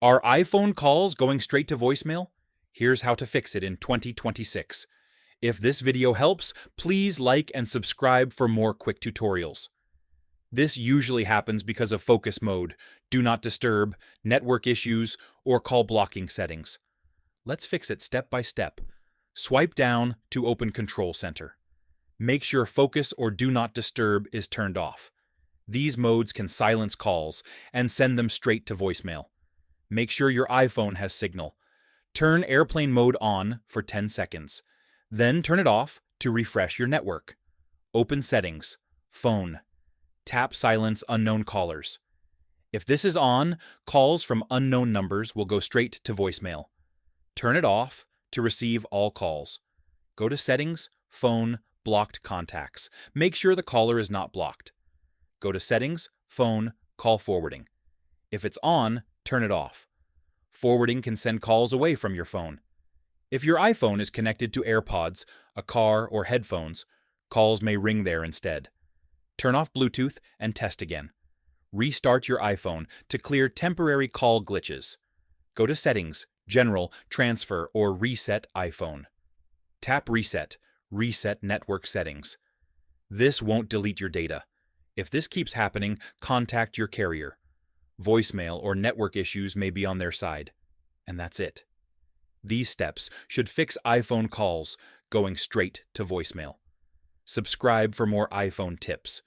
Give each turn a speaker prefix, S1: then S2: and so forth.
S1: Are iPhone calls going straight to voicemail? Here's how to fix it in 2026. If this video helps, please like and subscribe for more quick tutorials. This usually happens because of focus mode, do not disturb, network issues, or call blocking settings. Let's fix it step by step. Swipe down to open Control Center. Make sure focus or do not disturb is turned off. These modes can silence calls and send them straight to voicemail. Make sure your iPhone has signal. Turn airplane mode on for 10 seconds. Then turn it off to refresh your network. Open Settings, Phone. Tap Silence Unknown Callers. If this is on, calls from unknown numbers will go straight to voicemail. Turn it off to receive all calls. Go to Settings, Phone, Blocked Contacts. Make sure the caller is not blocked. Go to Settings, Phone, Call Forwarding. If it's on, turn it off. Forwarding can send calls away from your phone. If your iPhone is connected to AirPods, a car, or headphones, calls may ring there instead. Turn off Bluetooth and test again. Restart your iPhone to clear temporary call glitches. Go to Settings, General, Transfer, or Reset iPhone. Tap Reset, Reset Network Settings. This won't delete your data. If this keeps happening, contact your carrier. Voicemail or network issues may be on their side. And that's it. These steps should fix iPhone calls going straight to voicemail. Subscribe for more iPhone tips.